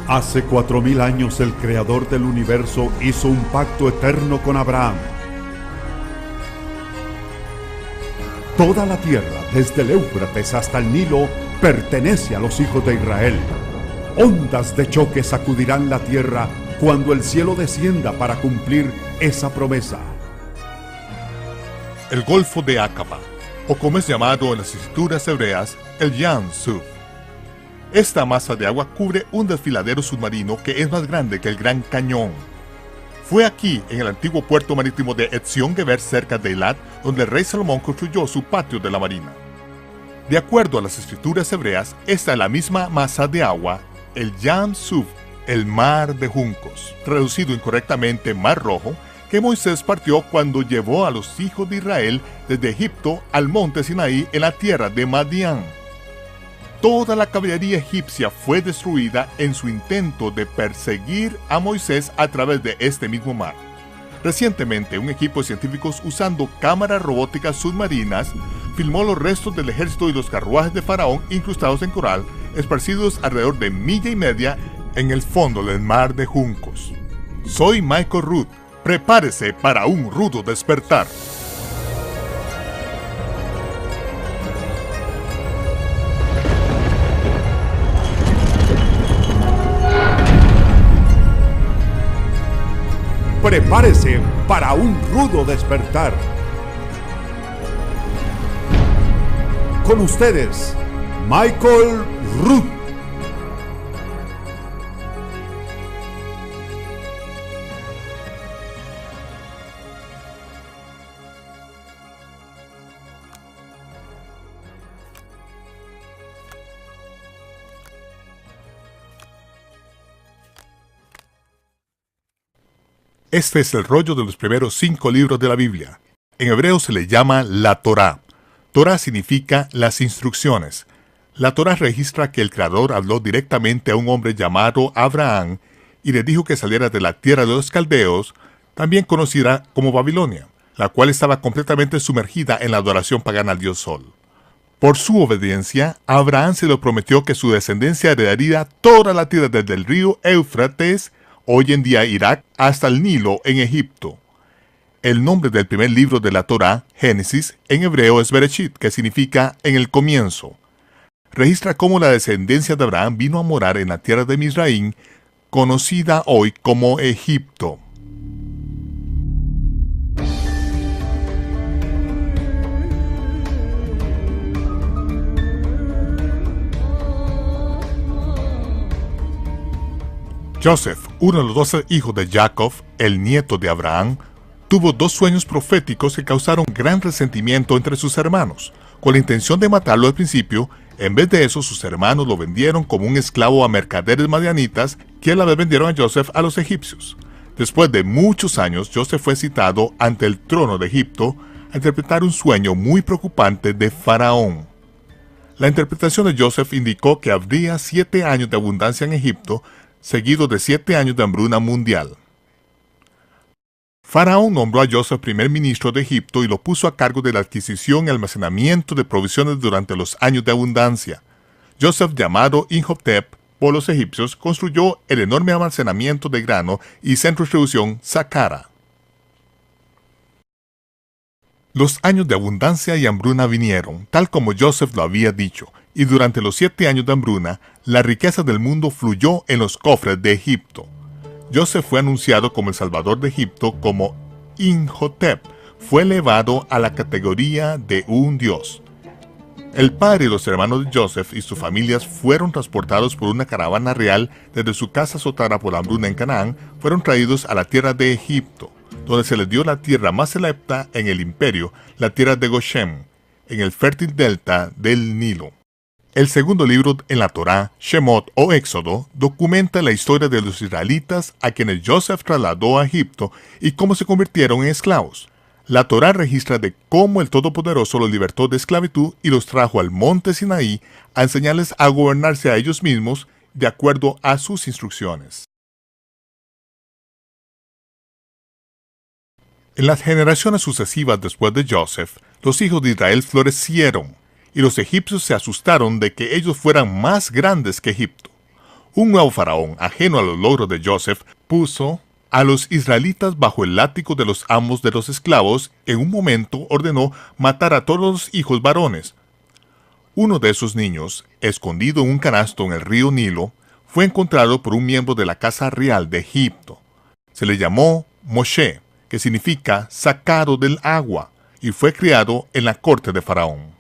Hace 4000 años el Creador del universo hizo un pacto eterno con Abraham. Toda la tierra, desde el Éufrates hasta el Nilo, pertenece a los hijos de Israel. Ondas de choque sacudirán la tierra cuando el cielo descienda para cumplir esa promesa. El Golfo de Aqaba, o como es llamado en las escrituras hebreas, el Yam Suf. Esta masa de agua cubre un desfiladero submarino que es más grande que el Gran Cañón. Fue aquí, en el antiguo puerto marítimo de Etzion-Geber, cerca de Eilat, donde el rey Salomón construyó su patio de la marina. De acuerdo a las escrituras hebreas, esta es la misma masa de agua, el Yam Suf, el mar de juncos, traducido incorrectamente Mar Rojo, que Moisés partió cuando llevó a los hijos de Israel desde Egipto al monte Sinaí en la tierra de Madián. Toda la caballería egipcia fue destruida en su intento de perseguir a Moisés a través de este mismo mar. Recientemente, un equipo de científicos usando cámaras robóticas submarinas filmó los restos del ejército y los carruajes de Faraón incrustados en coral, esparcidos alrededor de 1,5 millas en el fondo del mar de juncos. Soy Michael Root. Prepárese para un rudo despertar. Prepárese para un rudo despertar. Con ustedes, Michael Root. Este es el rollo de los primeros 5 libros de la Biblia. En hebreo se le llama la Torá. Torá significa las instrucciones. La Torá registra que el Creador habló directamente a un hombre llamado Abraham y le dijo que saliera de la tierra de los caldeos, también conocida como Babilonia, la cual estaba completamente sumergida en la adoración pagana al dios Sol. Por su obediencia, Abraham se le prometió que su descendencia heredaría toda la tierra desde el río Éufrates, hoy en día Irak, hasta el Nilo en Egipto. El nombre del primer libro de la Torá, Génesis, en hebreo es Bereshit, que significa en el comienzo. Registra cómo la descendencia de Abraham vino a morar en la tierra de Misraín, conocida hoy como Egipto. Joseph, uno de los 12 hijos de Jacob, el nieto de Abraham, tuvo 2 sueños proféticos que causaron gran resentimiento entre sus hermanos. Con la intención de matarlo al principio, en vez de eso sus hermanos lo vendieron como un esclavo a mercaderes madianitas que a la vez vendieron a Joseph a los egipcios. Después de muchos años, Joseph fue citado ante el trono de Egipto a interpretar un sueño muy preocupante de Faraón. La interpretación de Joseph indicó que habría 7 años de abundancia en Egipto, seguido de 7 años de hambruna mundial. Faraón nombró a Joseph primer ministro de Egipto y lo puso a cargo de la adquisición y almacenamiento de provisiones durante los años de abundancia. Joseph, llamado Imhotep por los egipcios, construyó el enorme almacenamiento de grano y centro de distribución Saqqara. Los años de abundancia y hambruna vinieron, tal como Joseph lo había dicho, y durante los 7 años de hambruna, la riqueza del mundo fluyó en los cofres de Egipto. Joseph fue anunciado como el Salvador de Egipto como Imhotep. Fue elevado a la categoría de un dios. El padre y los hermanos de Joseph y sus familias fueron transportados por una caravana real desde su casa azotada por la hambruna en Canaán, fueron traídos a la tierra de Egipto, donde se les dio la tierra más selecta en el imperio, la tierra de Goshen, en el fértil delta del Nilo. El segundo libro en la Torá, Shemot o Éxodo, documenta la historia de los israelitas a quienes Joseph trasladó a Egipto y cómo se convirtieron en esclavos. La Torá registra de cómo el Todopoderoso los libertó de esclavitud y los trajo al monte Sinaí a enseñarles a gobernarse a ellos mismos de acuerdo a sus instrucciones. En las generaciones sucesivas después de Joseph, los hijos de Israel florecieron, y los egipcios se asustaron de que ellos fueran más grandes que Egipto. Un nuevo faraón, ajeno a los logros de Joseph, puso a los israelitas bajo el látigo de los amos de los esclavos. En un momento ordenó matar a todos los hijos varones. Uno de esos niños, escondido en un canasto en el río Nilo, fue encontrado por un miembro de la casa real de Egipto. Se le llamó Moshe, que significa sacado del agua, y fue criado en la corte de Faraón.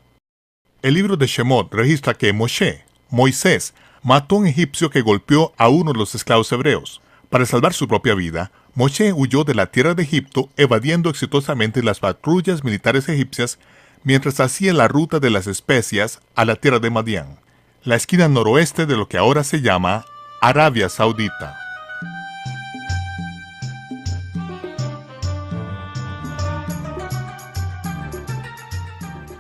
El libro de Shemot registra que Moisés, mató a un egipcio que golpeó a uno de los esclavos hebreos. Para salvar su propia vida, Moshe huyó de la tierra de Egipto, evadiendo exitosamente las patrullas militares egipcias mientras hacía la ruta de las especias a la tierra de Madián, la esquina noroeste de lo que ahora se llama Arabia Saudita.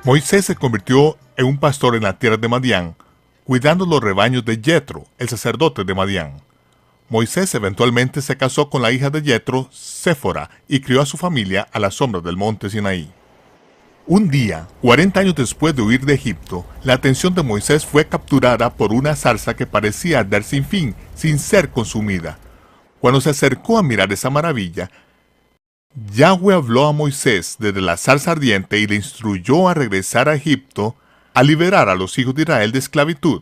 Moisés se convirtió en un pastor en la tierra de Madián, cuidando los rebaños de Yetro, el sacerdote de Madián. Moisés eventualmente se casó con la hija de Yetro, Séfora, y crió a su familia a la sombra del monte Sinaí. Un día, 40 años después de huir de Egipto, la atención de Moisés fue capturada por una zarza que parecía arder sin fin, sin ser consumida. Cuando se acercó a mirar esa maravilla, Yahweh habló a Moisés desde la zarza ardiente y le instruyó a regresar a Egipto a liberar a los hijos de Israel de esclavitud.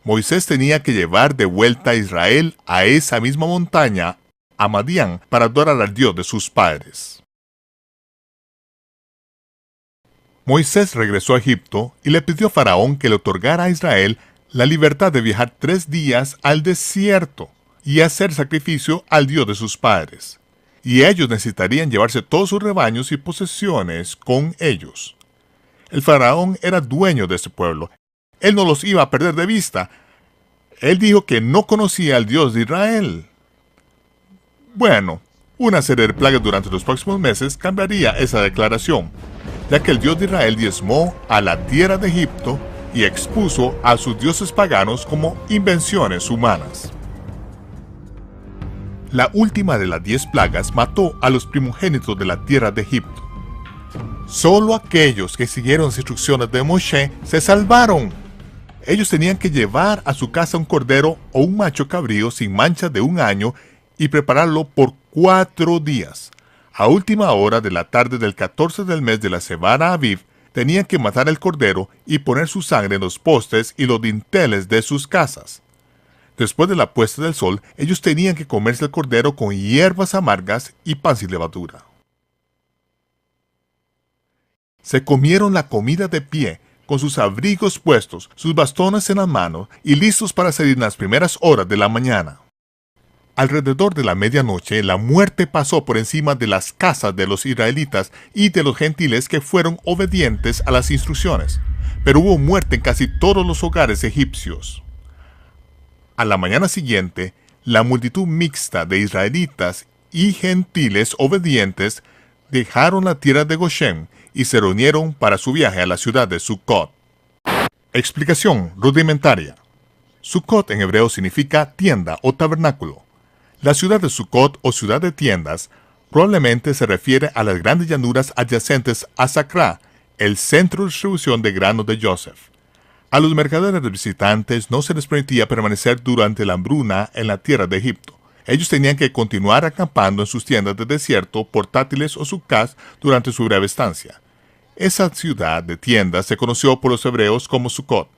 Moisés tenía que llevar de vuelta a Israel a esa misma montaña, a Madián, para adorar al Dios de sus padres. Moisés regresó a Egipto y le pidió a Faraón que le otorgara a Israel la libertad de viajar 3 días al desierto y hacer sacrificio al Dios de sus padres. Y ellos necesitarían llevarse todos sus rebaños y posesiones con ellos. El faraón era dueño de ese pueblo. Él no los iba a perder de vista. Él dijo que no conocía al Dios de Israel. Bueno, una serie de plagas durante los próximos meses cambiaría esa declaración, ya que el Dios de Israel diezmó a la tierra de Egipto y expuso a sus dioses paganos como invenciones humanas. La última de las 10 plagas mató a los primogénitos de la tierra de Egipto. Solo aquellos que siguieron las instrucciones de Moshe se salvaron. Ellos tenían que llevar a su casa un cordero o un macho cabrío sin mancha de 1 año y prepararlo por 4 días. A última hora de la tarde del 14 del mes de la semana Aviv, tenían que matar el cordero y poner su sangre en los postes y los dinteles de sus casas. Después de la puesta del sol, ellos tenían que comerse el cordero con hierbas amargas y pan sin levadura. Se comieron la comida de pie, con sus abrigos puestos, sus bastones en las manos y listos para salir en las primeras horas de la mañana. Alrededor de la medianoche, la muerte pasó por encima de las casas de los israelitas y de los gentiles que fueron obedientes a las instrucciones, pero hubo muerte en casi todos los hogares egipcios. A la mañana siguiente, la multitud mixta de israelitas y gentiles obedientes dejaron la tierra de Goshen y se reunieron para su viaje a la ciudad de Sucot. Explicación rudimentaria. Sucot en hebreo significa tienda o tabernáculo. La ciudad de Sucot o ciudad de tiendas probablemente se refiere a las grandes llanuras adyacentes a Sacra, el centro de distribución de granos de Joseph. A los mercaderes visitantes no se les permitía permanecer durante la hambruna en la tierra de Egipto. Ellos tenían que continuar acampando en sus tiendas de desierto, portátiles o sukkahs durante su breve estancia. Esa ciudad de tiendas se conoció por los hebreos como Sucot.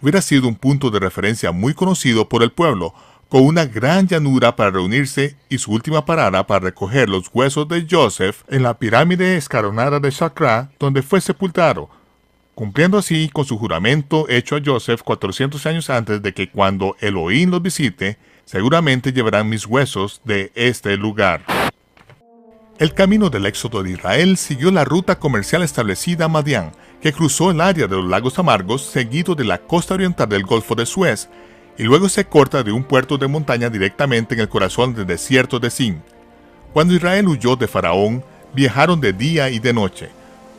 Hubiera sido un punto de referencia muy conocido por el pueblo, con una gran llanura para reunirse y su última parada para recoger los huesos de Joseph en la pirámide escalonada de Sacra, donde fue sepultado, cumpliendo así con su juramento hecho a Joseph 400 años antes de que cuando Elohim los visite, seguramente llevarán mis huesos de este lugar. El camino del éxodo de Israel siguió la ruta comercial establecida a Madián, que cruzó el área de los lagos amargos seguido de la costa oriental del Golfo de Suez, y luego se corta de un puerto de montaña directamente en el corazón del desierto de Sin. Cuando Israel huyó de Faraón, viajaron de día y de noche.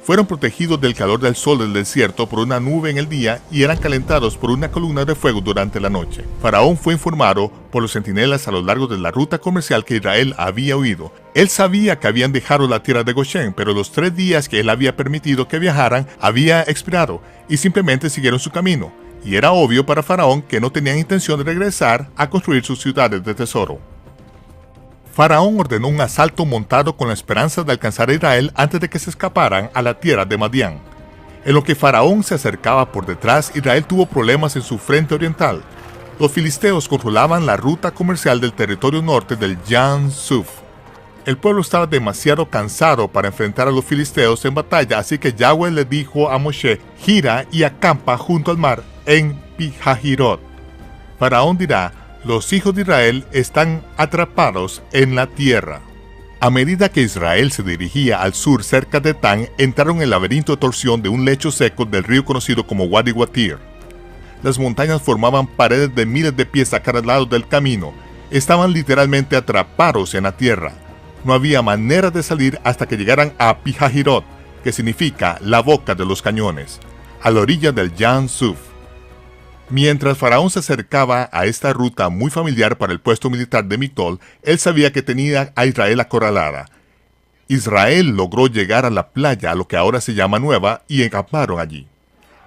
Fueron protegidos del calor del sol del desierto por una nube en el día y eran calentados por una columna de fuego durante la noche. Faraón fue informado por los centinelas a lo largo de la ruta comercial que Israel había huido. Él sabía que habían dejado la tierra de Goshen, pero los 3 días que él había permitido que viajaran había expirado y simplemente siguieron su camino. y era obvio para Faraón que no tenían intención de regresar a construir sus ciudades de tesoro. Faraón ordenó un asalto montado con la esperanza de alcanzar a Israel antes de que se escaparan a la tierra de Madián. En lo que Faraón se acercaba por detrás, Israel tuvo problemas en su frente oriental. Los filisteos controlaban la ruta comercial del territorio norte del Yan Suf. El pueblo estaba demasiado cansado para enfrentar a los filisteos en batalla, así que Yahweh le dijo a Moshe: gira y acampa junto al mar en Pijahirot. Faraón dirá: los hijos de Israel están atrapados en la tierra. A medida que Israel se dirigía al sur cerca de Tan, entraron en el laberinto de torsión de un lecho seco del río conocido como Wadi Watir. Las montañas formaban paredes de miles de pies a cada lado del camino. Estaban literalmente atrapados en la tierra. No había manera de salir hasta que llegaran a Pijahirot, que significa la boca de los cañones, a la orilla del Yan Suf. Mientras Faraón se acercaba a esta ruta muy familiar para el puesto militar de Migdol, él sabía que tenía a Israel acorralada. Israel logró llegar a la playa, a lo que ahora se llama Nueva, y acamparon allí.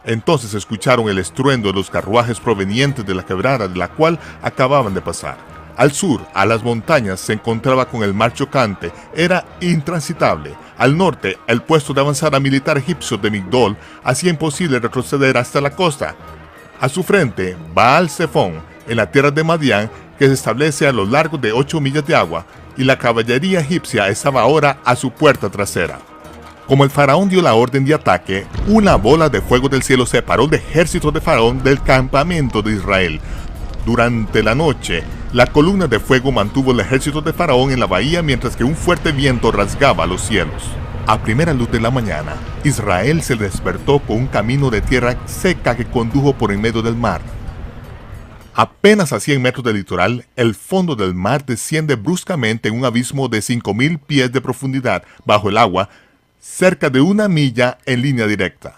Entonces escucharon el estruendo de los carruajes provenientes de la quebrada de la cual acababan de pasar. Al sur, a las montañas, se encontraba con el mar chocante, era intransitable. Al norte, el puesto de avanzada militar egipcio de Migdol hacía imposible retroceder hasta la costa. A su frente, Baal Zephón, en la tierra de Madián, que se establece a lo largo de 8 millas de agua, y la caballería egipcia estaba ahora a su puerta trasera. Como el faraón dio la orden de ataque, una bola de fuego del cielo separó el ejército de Faraón del campamento de Israel. Durante la noche, la columna de fuego mantuvo el ejército de Faraón en la bahía mientras que un fuerte viento rasgaba los cielos. A primera luz de la mañana, Israel se despertó con un camino de tierra seca que condujo por en medio del mar. Apenas a 100 metros del litoral, el fondo del mar desciende bruscamente en un abismo de 5.000 pies de profundidad bajo el agua, cerca de 1 milla en línea directa.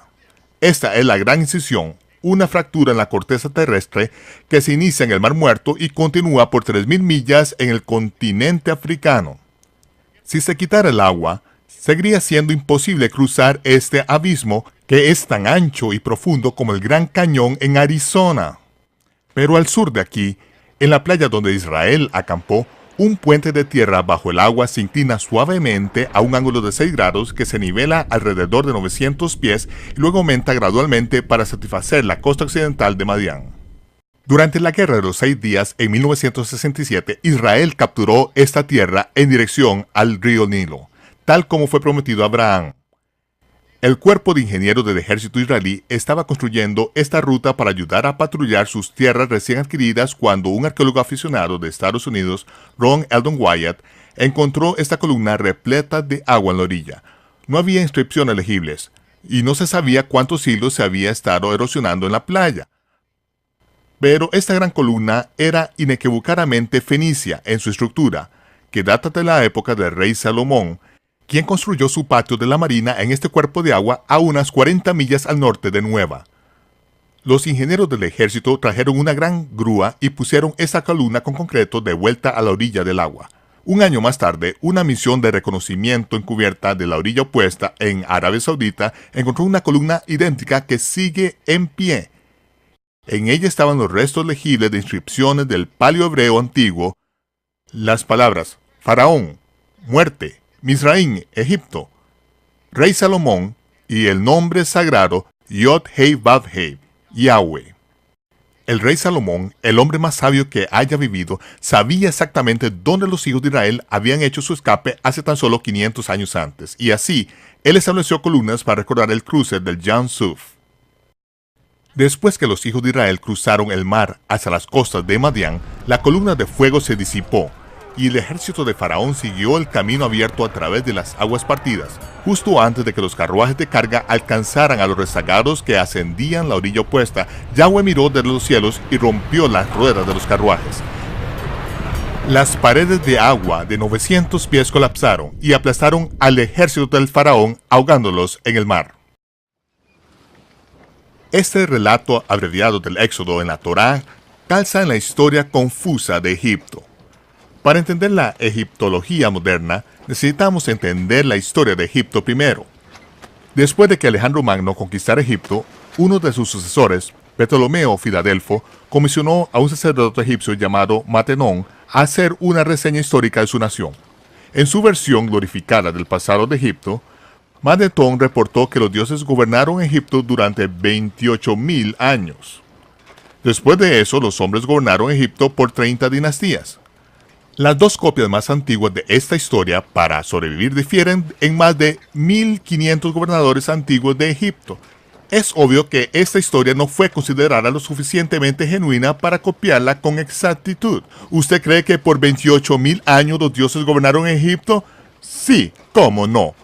Esta es la Gran Incisión, una fractura en la corteza terrestre que se inicia en el Mar Muerto y continúa por 3.000 millas en el continente africano. Si se quitara el agua, seguiría siendo imposible cruzar este abismo que es tan ancho y profundo como el Gran Cañón en Arizona. Pero al sur de aquí, en la playa donde Israel acampó, un puente de tierra bajo el agua se inclina suavemente a un ángulo de 6 grados que se nivela alrededor de 900 pies y luego aumenta gradualmente para satisfacer la costa occidental de Madián. Durante la Guerra de los 6 días en 1967, Israel capturó esta tierra en dirección al río Nilo, tal como fue prometido a Abraham. El cuerpo de ingenieros del ejército israelí estaba construyendo esta ruta para ayudar a patrullar sus tierras recién adquiridas cuando un arqueólogo aficionado de Estados Unidos, Ron Eldon Wyatt, encontró esta columna repleta de agua en la orilla. No había inscripciones legibles, y no se sabía cuántos siglos se había estado erosionando en la playa. Pero esta gran columna era inequívocamente fenicia en su estructura, que data de la época del rey Salomón, quien construyó su patio de la marina en este cuerpo de agua a unas 40 millas al norte de Nueva. Los ingenieros del ejército trajeron una gran grúa y pusieron esa columna con concreto de vuelta a la orilla del agua. Un año más tarde, una misión de reconocimiento encubierta de la orilla opuesta en Arabia Saudita encontró una columna idéntica que sigue en pie. En ella estaban los restos legibles de inscripciones del paleohebreo antiguo, las palabras Faraón, muerte, Misraín, Egipto, Rey Salomón y el nombre sagrado Yod-Heh-Vav-Heh, Yahweh. El rey Salomón, el hombre más sabio que haya vivido, sabía exactamente dónde los hijos de Israel habían hecho su escape hace tan solo 500 años antes, y así él estableció columnas para recordar el cruce del Yan Suf. Después que los hijos de Israel cruzaron el mar hacia las costas de Madián, la columna de fuego se disipó, y el ejército de Faraón siguió el camino abierto a través de las aguas partidas, justo antes de que los carruajes de carga alcanzaran a los rezagados que ascendían la orilla opuesta. Yahweh miró desde los cielos y rompió las ruedas de los carruajes. Las paredes de agua de 900 pies colapsaron y aplastaron al ejército del Faraón, ahogándolos en el mar. Este relato abreviado del Éxodo en la Torá calza en la historia confusa de Egipto. Para entender la egiptología moderna, necesitamos entender la historia de Egipto primero. Después de que Alejandro Magno conquistara Egipto, uno de sus sucesores, Ptolomeo Filadelfo comisionó a un sacerdote egipcio llamado Matenón a hacer una reseña histórica de su nación. En su versión glorificada del pasado de Egipto, Matenón reportó que los dioses gobernaron Egipto durante 28.000 años. Después de eso, los hombres gobernaron Egipto por 30 dinastías. Las dos copias más antiguas de esta historia para sobrevivir difieren en más de 1.500 gobernadores antiguos de Egipto. Es obvio que esta historia no fue considerada lo suficientemente genuina para copiarla con exactitud. ¿Usted cree que por 28.000 años los dioses gobernaron Egipto? Sí, cómo no.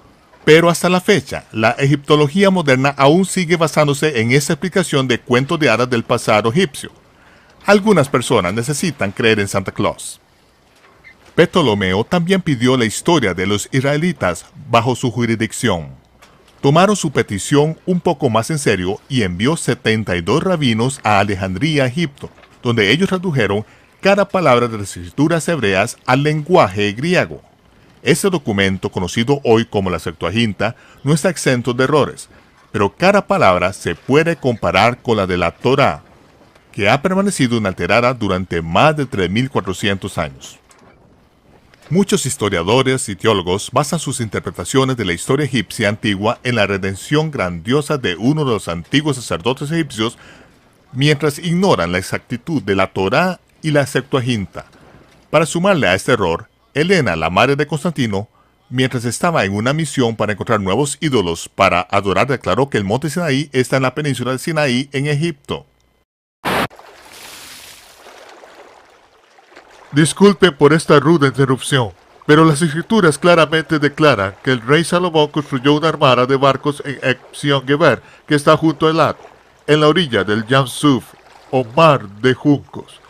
Pero hasta la fecha, la egiptología moderna aún sigue basándose en esa explicación de cuentos de hadas del pasado egipcio. Algunas personas necesitan creer en Santa Claus. Ptolomeo también pidió la historia de los israelitas bajo su jurisdicción. Tomaron su petición un poco más en serio y envió 72 rabinos a Alejandría, Egipto, donde ellos tradujeron cada palabra de las escrituras hebreas al lenguaje griego. Ese documento, conocido hoy como la Septuaginta, no está exento de errores, pero cada palabra se puede comparar con la de la Torá, que ha permanecido inalterada durante más de 3.400 años. Muchos historiadores y teólogos basan sus interpretaciones de la historia egipcia antigua en la redención grandiosa de uno de los antiguos sacerdotes egipcios, mientras ignoran la exactitud de la Torá y la Septuaginta. Para sumarle a este error, Helena, la madre de Constantino, mientras estaba en una misión para encontrar nuevos ídolos para adorar, declaró que el monte Sinaí está en la península de Sinaí, en Egipto. Disculpe por esta ruda interrupción, pero las escrituras claramente declaran que el rey Salomón construyó una armada de barcos en Epsión-Geber, que está junto a Elat, en la orilla del Yam Suf, o mar de juncos.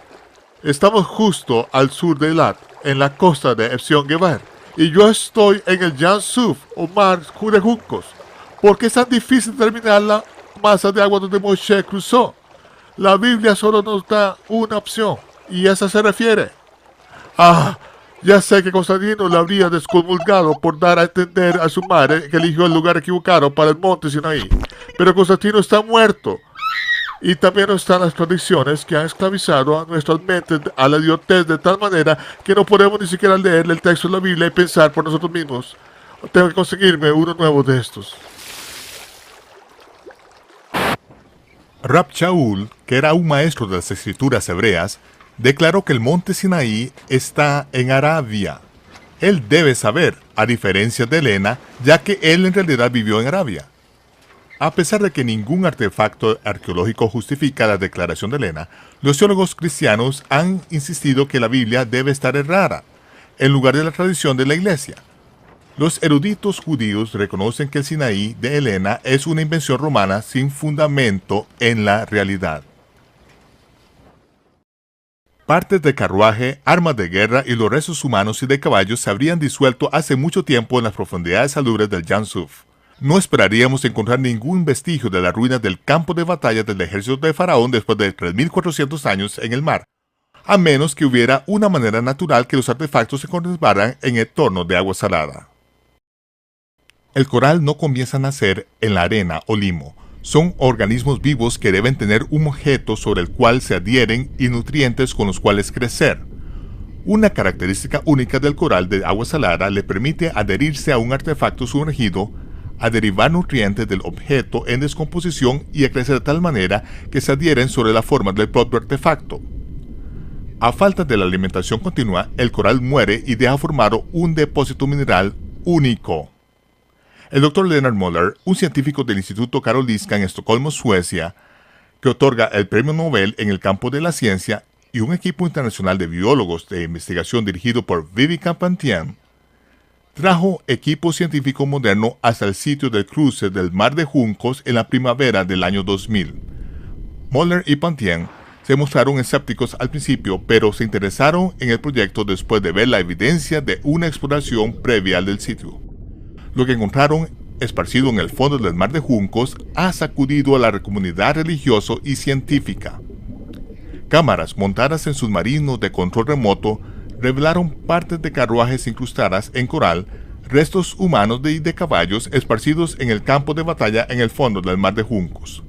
Estamos justo al sur de Elat, en la costa de Epsión-Geber, y yo estoy en el Yam Suf, o mar de juncos. ¿Por qué es tan difícil determinar la masa de agua donde Moshe cruzó? La Biblia solo nos da una opción, y esa se refiere. Ya sé que Constantino le habría descomulgado por dar a entender a su madre que eligió el lugar equivocado para el monte Sinaí. Pero Constantino está muerto. Y también están las tradiciones que han esclavizado a nuestras mentes a la idiotez de tal manera que no podemos ni siquiera leer el texto de la Biblia y pensar por nosotros mismos. Tengo que conseguirme uno nuevo de estos. Rab Shaul, que era un maestro de las escrituras hebreas, declaró que el monte Sinaí está en Arabia. Él debe saber, a diferencia de Helena, ya que él en realidad vivió en Arabia. A pesar de que ningún artefacto arqueológico justifica la declaración de Helena, los teólogos cristianos han insistido que la Biblia debe estar errada, en lugar de la tradición de la Iglesia. Los eruditos judíos reconocen que el Sinaí de Helena es una invención romana sin fundamento en la realidad. Partes de carruaje, armas de guerra y los restos humanos y de caballos se habrían disuelto hace mucho tiempo en las profundidades salubres del Yam Suf. No esperaríamos encontrar ningún vestigio de las ruinas del campo de batalla del ejército de Faraón después de 3.400 años en el mar, a menos que hubiera una manera natural que los artefactos se conservaran en entornos de agua salada. El coral no comienza a nacer en la arena o limo. Son organismos vivos que deben tener un objeto sobre el cual se adhieren y nutrientes con los cuales crecer. Una característica única del coral de agua salada le permite adherirse a un artefacto sumergido, a derivar nutrientes del objeto en descomposición y a crecer de tal manera que se adhieren sobre la forma del propio artefacto. A falta de la alimentación continua, el coral muere y deja formado un depósito mineral único. El Dr. Leonard Muller, un científico del Instituto Karolinska en Estocolmo, Suecia, que otorga el Premio Nobel en el campo de la ciencia, y un equipo internacional de biólogos de investigación dirigido por Viveka Pantian, trajo equipo científico moderno hasta el sitio del cruce del Mar de Juncos en la primavera del año 2000. Muller y Pantian se mostraron escépticos al principio, pero se interesaron en el proyecto después de ver la evidencia de una exploración previa del sitio. Lo que encontraron esparcido en el fondo del Mar de Juncos ha sacudido a la comunidad religiosa y científica. Cámaras montadas en submarinos de control remoto revelaron partes de carruajes incrustadas en coral, restos humanos y de caballos esparcidos en el campo de batalla en el fondo del Mar de Juncos.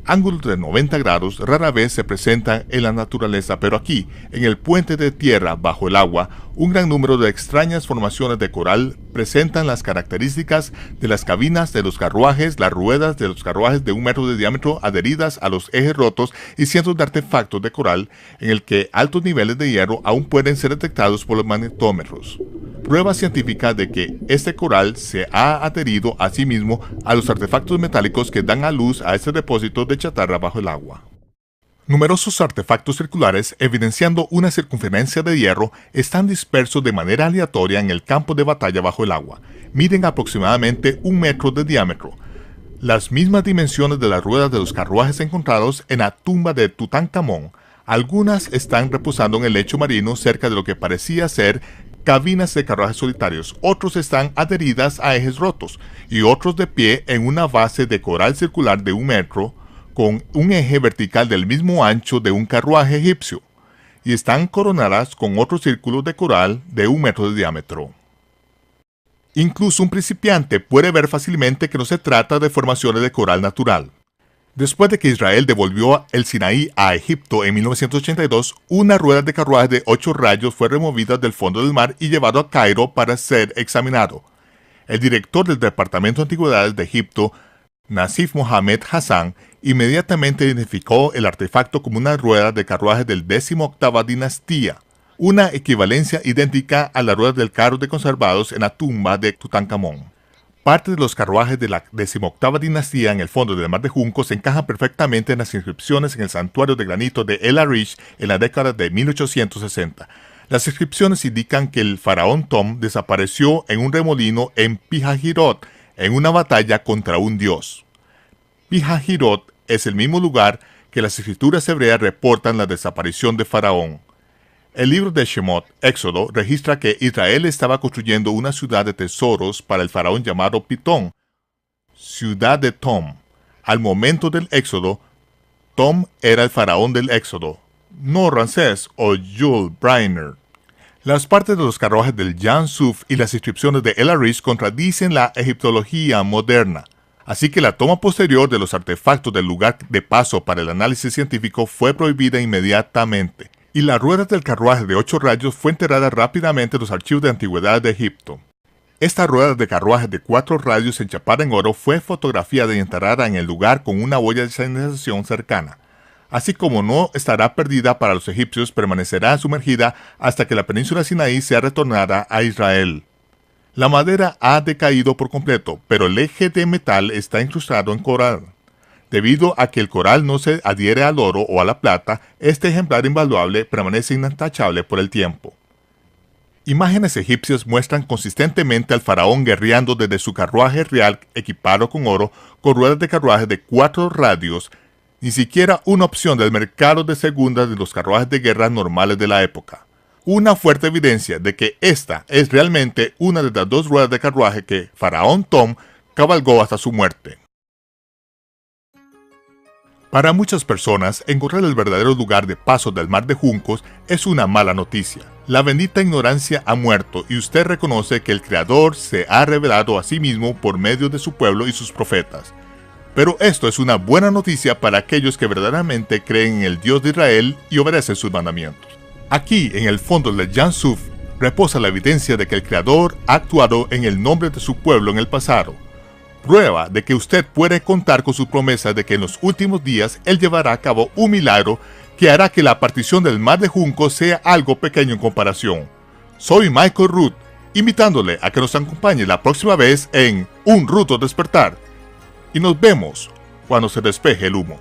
Ángulos de 90 grados rara vez se presentan en la naturaleza, pero aquí, en el puente de tierra bajo el agua, un gran número de extrañas formaciones de coral presentan las características de las cabinas de los carruajes, las ruedas de los carruajes de 1 metro de diámetro adheridas a los ejes rotos y cientos de artefactos de coral en el que altos niveles de hierro aún pueden ser detectados por los magnetómetros. Prueba científica de que este coral se ha adherido a sí mismo a los artefactos metálicos que dan a luz a este depósito de chatarra bajo el agua. Numerosos artefactos circulares, evidenciando una circunferencia de hierro, están dispersos de manera aleatoria en el campo de batalla bajo el agua. Miden aproximadamente 1 metro de diámetro, las mismas dimensiones de las ruedas de los carruajes encontrados en la tumba de Tutankamón. Algunas están reposando en el lecho marino cerca de lo que parecía ser cabinas de carruajes solitarios, otros están adheridas a ejes rotos y otros de pie en una base de coral circular de 1 metro con un eje vertical del mismo ancho de un carruaje egipcio y están coronadas con otros círculos de coral de 1 metro de diámetro. Incluso un principiante puede ver fácilmente que no se trata de formaciones de coral natural. Después de que Israel devolvió el Sinaí a Egipto en 1982, una rueda de carruaje de 8 rayos fue removida del fondo del mar y llevado a Cairo para ser examinado. El director del Departamento de Antigüedades de Egipto, Nasif Mohamed Hassan, inmediatamente identificó el artefacto como una rueda de carruaje del 18ª dinastía, una equivalencia idéntica a la rueda del carro de conservados en la tumba de Tutankamón. Parte de los carruajes de la 18ª dinastía en el fondo del Mar de Juncos encajan perfectamente en las inscripciones en el santuario de granito de El Arish en la década de 1860. Las inscripciones indican que el faraón Tom desapareció en un remolino en Pihahirot en una batalla contra un dios. Pihahirot es el mismo lugar que las escrituras hebreas reportan la desaparición de Faraón. El libro de Shemot, Éxodo, registra que Israel estaba construyendo una ciudad de tesoros para el faraón llamado Pitón, ciudad de Tom. Al momento del Éxodo, Tom era el faraón del Éxodo, no Ramsés o Jules Briner. Las partes de los carruajes del Jan Suf y las inscripciones de El Arish contradicen la egiptología moderna. Así que la toma posterior de los artefactos del lugar de paso para el análisis científico fue prohibida inmediatamente, y la rueda del carruaje de 8 rayos fue enterrada rápidamente en los archivos de antigüedades de Egipto. Esta rueda de carruaje de 4 rayos enchapada en oro fue fotografiada y enterrada en el lugar con una huella de señalización cercana. Así como no estará perdida para los egipcios, permanecerá sumergida hasta que la península Sinaí sea retornada a Israel. La madera ha decaído por completo, pero el eje de metal está incrustado en coral. Debido a que el coral no se adhiere al oro o a la plata, este ejemplar invaluable permanece intachable por el tiempo. Imágenes egipcias muestran consistentemente al faraón guerreando desde su carruaje real equipado con oro, con ruedas de carruaje de 4 radios, ni siquiera una opción del mercado de segunda de los carruajes de guerra normales de la época. Una fuerte evidencia de que esta es realmente una de las 2 ruedas de carruaje que Faraón Tom cabalgó hasta su muerte. Para muchas personas, encontrar el verdadero lugar de paso del Mar de Juncos es una mala noticia. La bendita ignorancia ha muerto y usted reconoce que el Creador se ha revelado a sí mismo por medio de su pueblo y sus profetas. Pero esto es una buena noticia para aquellos que verdaderamente creen en el Dios de Israel y obedecen sus mandamientos. Aquí, en el fondo del Jan Suf, reposa la evidencia de que el Creador ha actuado en el nombre de su pueblo en el pasado. Prueba de que usted puede contar con su promesa de que en los últimos días Él llevará a cabo un milagro que hará que la partición del Mar de Juncos sea algo pequeño en comparación. Soy Michael Root, invitándole a que nos acompañe la próxima vez en Un Ruto Despertar. Y nos vemos cuando se despeje el humo.